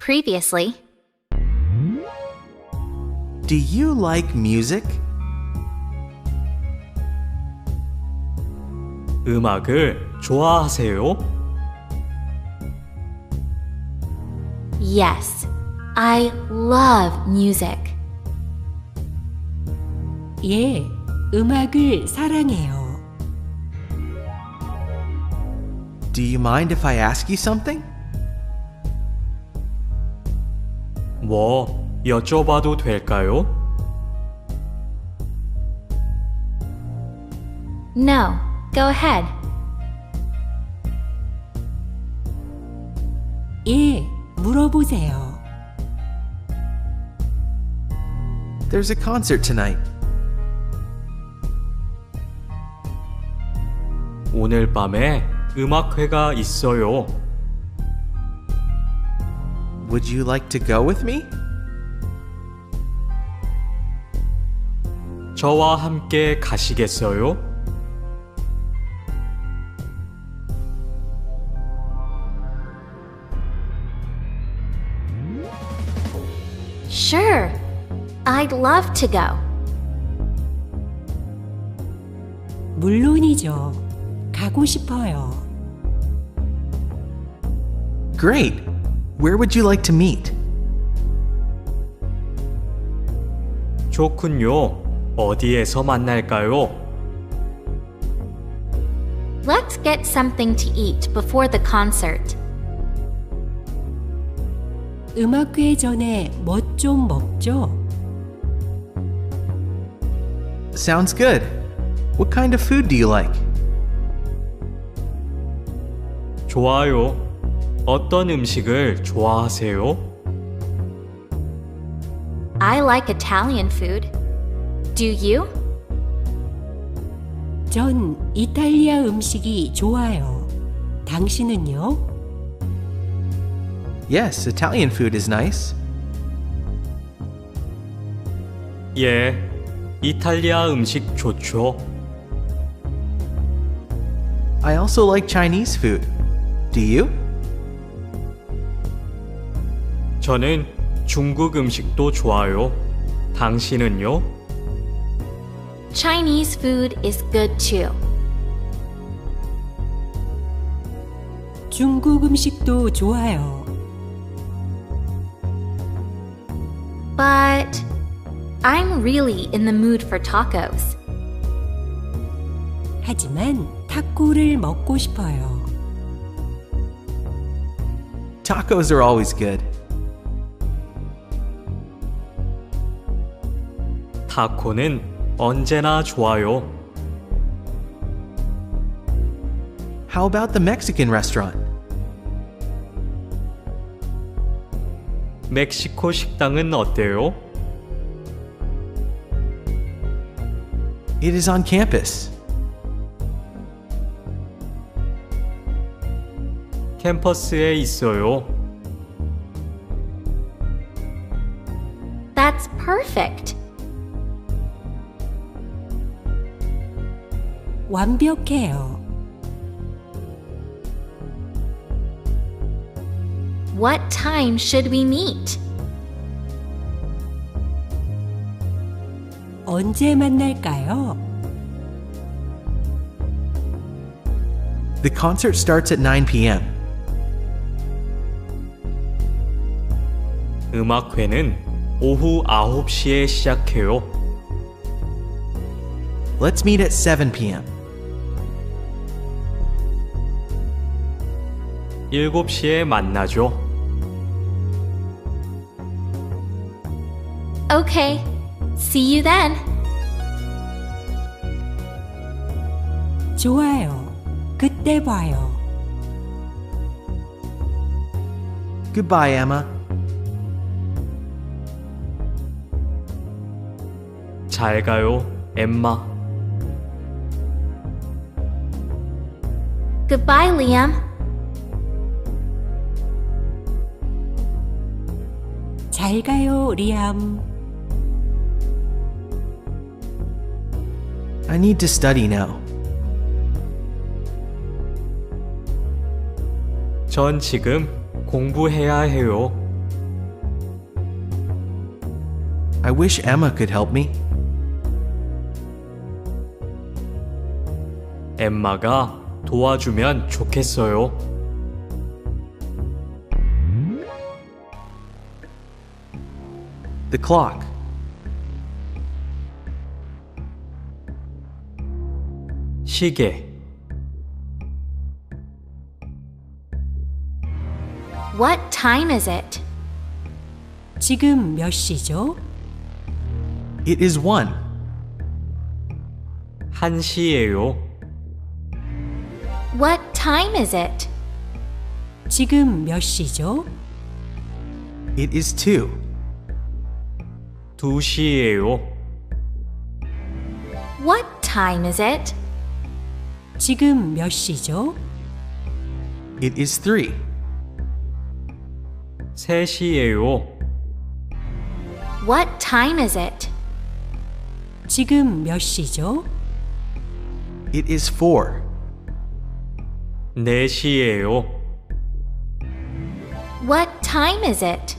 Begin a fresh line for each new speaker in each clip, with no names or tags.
Previously.
Do you like music?
음악을 좋아하세요?
Yes, I love music.
예, 음악을 사랑해요.
Do you mind if I ask you something?
뭐 여쭤봐도 될까요?
No, go ahead.
예, 물어보세요.
There's a concert tonight.
오늘 밤에 음악회가 있어요.
Would you like to go with me?
저와 함께 가시겠어요?
Sure, I'd love to go.
물론이죠. 가고 싶어요.
Great! Where would you like to meet?
좋군요. 어디에서 만날까요?
Let's get something to eat before the concert.
음악회 전에 뭐 좀 먹죠?
Sounds good. What kind of food do you like?
좋아요. 어떤 음식을 좋아하세요?
I like Italian food. Do you?
전 이탈리아 음식이 좋아요. 당신은요?
Yes, Italian food is nice.
예, 이탈리아 음식 좋죠.
I also like Chinese food. Do you?
저는 중국 음식도 좋아요. 당신은요?
Chinese food is good too.
중국 음식도 좋아요.
But I'm really in the mood for tacos.
하지만 타코를 먹고 싶어요.
Tacos are always good.
타코는 언제나 좋아요.
How about the Mexican restaurant?
멕시코 식당은 어때요?
It is on campus.
캠퍼스에 있어요.
That's perfect.
완벽해요.
What time should we meet?
언제 만날까요?
The concert starts at 9 p.m.
음악회는 오후 9시에 시작해요.
Let's meet at 7 p.m.
7시에 만나죠.
Okay, see you then.
좋아요. 그때 봐요.
Goodbye, Emma.
잘 가요, 엠마.
Goodbye, Liam.
잘 가요, 리암.
I need to study now.
전 지금 공부해야 해요.
I wish Emma could help me.
엠마가 도와주면 좋겠어요.
The clock.
시계.
What time is it?
지금 몇 시죠?
It is 1.
1시예요.
What time is it?
지금 몇 시죠?
It is 2.
2시예요.
What time is it?
지금 몇 시죠?
It is 3.
3시예요.
What time is it?
지금 몇 시죠?
It is 4.
4시예요.
What time is it?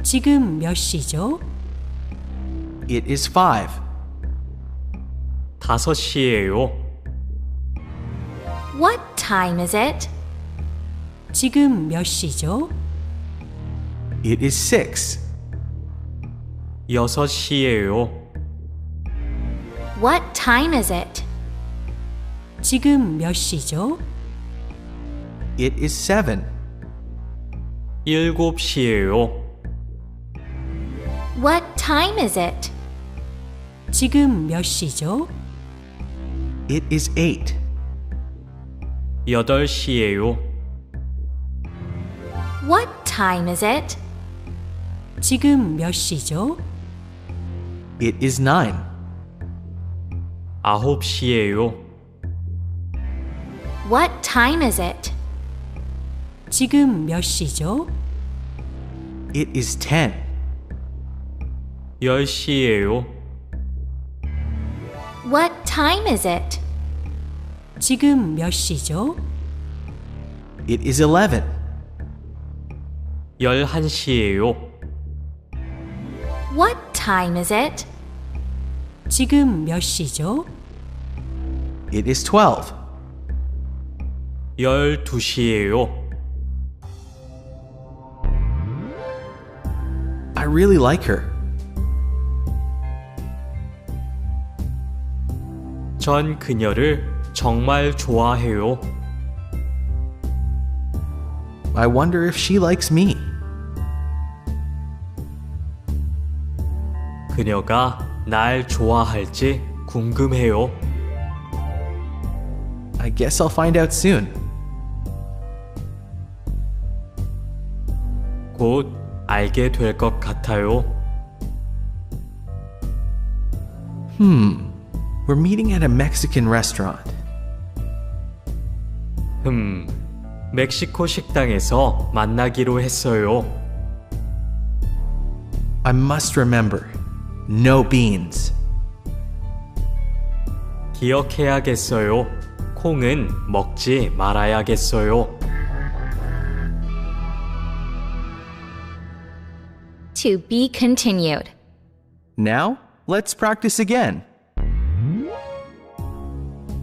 지금 몇 시죠?
It is 5.
5시예요.
What time is it?
지금 몇 시죠?
It is 6.
6시예요.
What time is it?
지금 몇 시죠?
It is 7.
7시예요.
What time is it?
지금 몇 시죠?
It is 8.
8시예요.
What time is it?
지금 몇 시죠?
It is 9.
9시예요.
What time is it?
지금 몇 시죠?
It is 10.
10시예요.
What time is it?
지금 몇 시죠?
It is 11.
11시예요.
What time is it?
지금 몇 시죠?
It is 12.
12시예요.
I really like her.
전 그녀를 정말 좋아해요.
I wonder if she likes me.
그녀가 날 좋아할지 궁금해요.
I guess I'll find out soon.
곧 알게 될 것 같아요.
We're meeting at a Mexican restaurant.
멕시코 식당에서 만나기로 했어요.
I must remember. No beans.
기억해야겠어요. 콩은 먹지 말아야겠어요.
To be continued.
Now, let's practice again.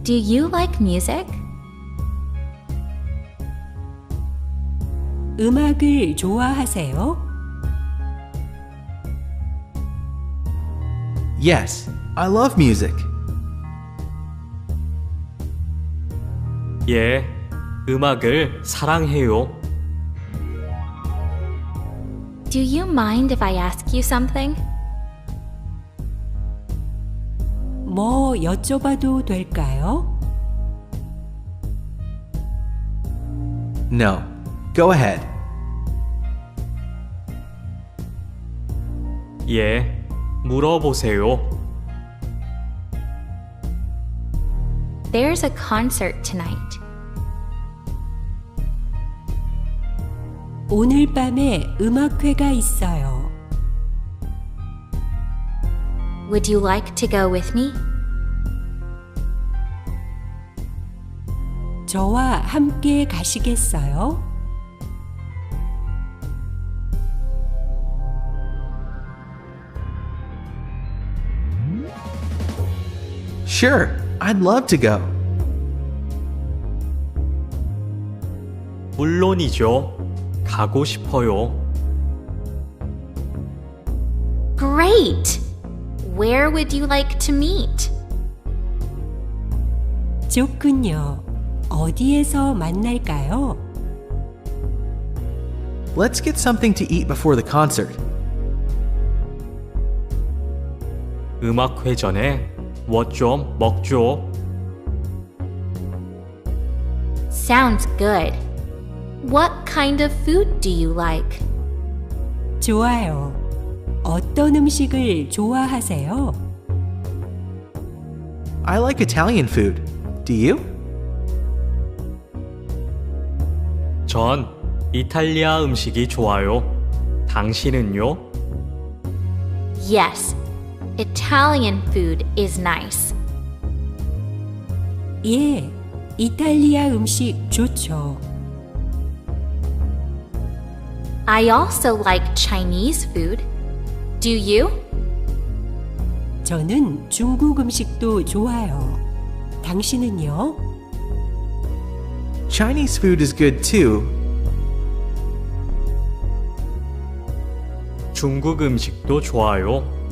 Do you like music?
음악을 좋아하세요?
Yes, I love music.
예, 음악을 사랑해요.
Do you mind if I ask you something?
뭐 여쭤봐도 될까요?
No, go ahead.
예, 물어보세요.
There's a concert tonight.
오늘 밤에 음악회가 있어요.
Would you like to go with me?
저와 함께 가시겠어요?
Sure, I'd love to go.
물론이죠. 가고 싶어요.
Great! Where would you like to meet?
좋군요. 어디에서 만날까요?
Let's get something to eat before the concert.
음악회 전에 뭐 좀 먹죠.
Sounds good. What kind of food do you like?
좋아요. 어떤 음식을 좋아하세요?
I like Italian food. Do you?
전 이탈리아 음식이 좋아요. 당신은요?
Yes, Italian food is nice.
예, 이탈리아 음식 좋죠.
I also like Chinese food. Do you?
저는 중국 음식도 좋아요. 당신은요?
Chinese food is good too.
중국 음식도 좋아요.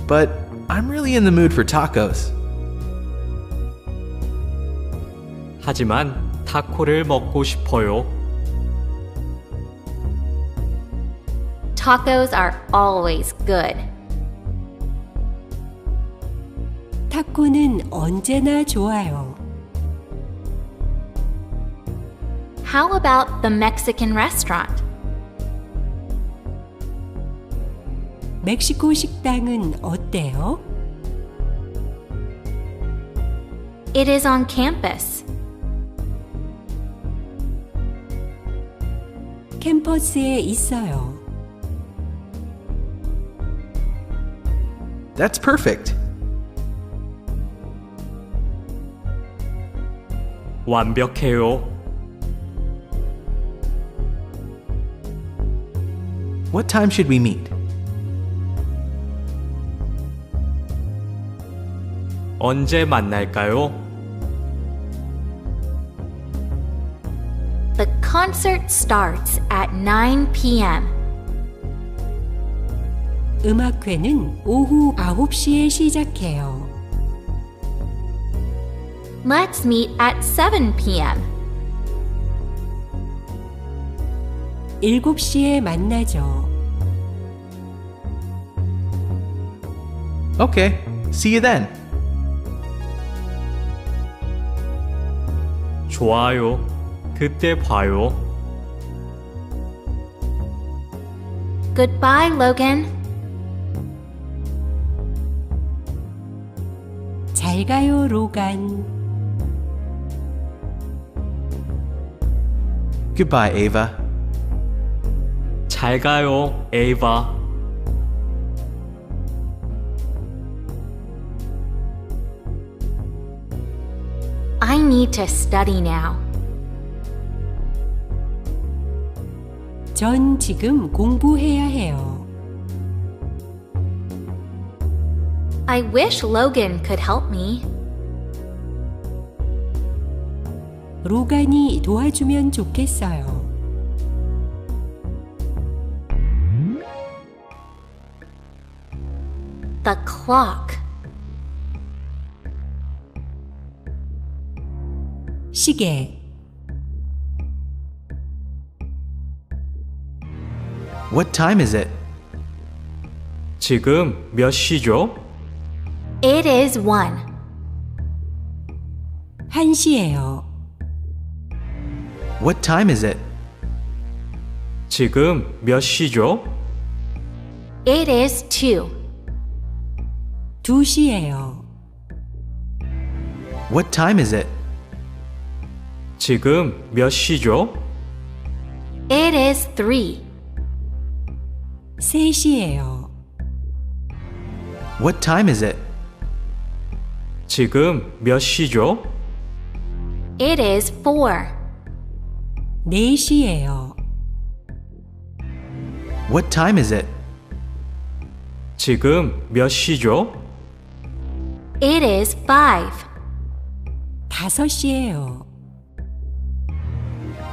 But I'm really in the mood for tacos.
하지만 타코를 먹고 싶어요.
Tacos are always good.
타코는 언제나 좋아요.
How about the Mexican restaurant?
멕시코 식당은 어때요?
It is on campus.
캠퍼스에 있어요.
That's perfect.
완벽해요.
What time should we meet?
언제 만날까요?
The concert starts at 9 p.m.
음악회는 오후 9시에 시작해요.
Let's meet at 7 p.m.
7시에 만나죠.
Okay, see you then.
좋아요. 그때 봐요.
Goodbye, Logan.
잘 가요, 로간.
Goodbye, Ava.
잘 가요, 에이바.
I need to study now.
전 지금 공부해야 해요.
I wish Logan could help me.
로간이 도와주면 좋겠어요.
The clock.
시계.
What time is it?
지금 몇 시죠?
It is 1.
1시예요.
What time is it?
지금 몇 시죠?
It is 2.
2시예요.
What time is it?
지금 몇 시죠?
It is 3.
3시예요.
What time is it?
지금 몇 시죠?
It is 4.
4시예요.
What time is it?
지금 몇 시죠?
It is 5.
5시예요.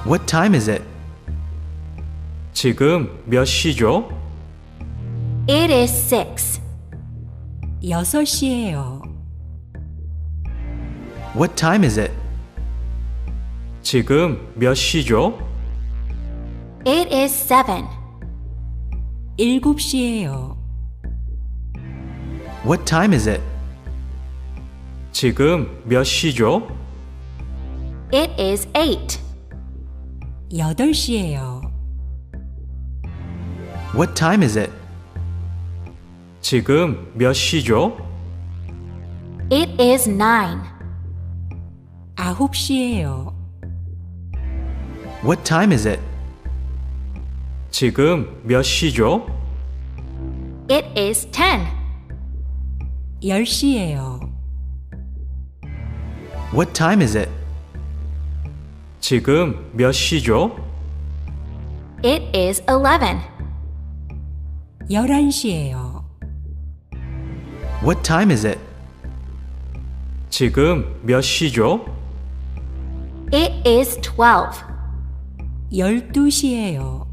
What time is it?
지금 몇 시죠?
It is 6.
6시예요.
What time is it?
지금 몇 시죠?
It is 7.
7시예요.
What time is it?
지금 몇 시죠?
It is 8.
8시예요.
What time is it?
지금 몇 시죠?
It is 9.
9시예요.
What time is it?
지금 몇 시죠?
It is 10.
10시예요.
What time is it?
지금 몇 시죠?
It is 11.
11시예요.
What time is it?
지금 몇 시죠?
It is 12.
12시예요.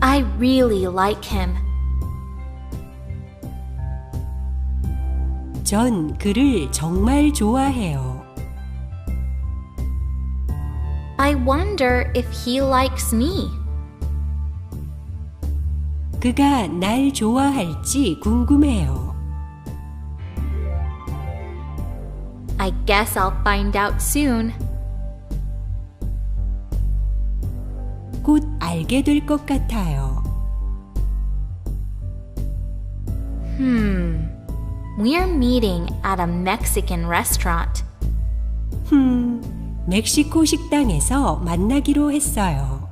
I really like him.
전 그를 정말 좋아해요.
I wonder if he likes me.
그가 날 좋아할지 궁금해요.
I guess I'll find out soon.
곧 알게 될 것 같아요.
We're meeting at a Mexican restaurant.
멕시코 식당에서 만나기로 했어요.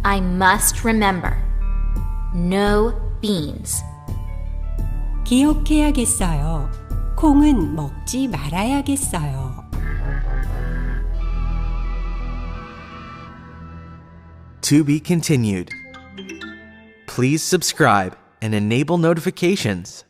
I must remember. No beans.
기억해야겠어요. 콩은 먹지 말아야겠어요.
To be continued. Please subscribe and enable notifications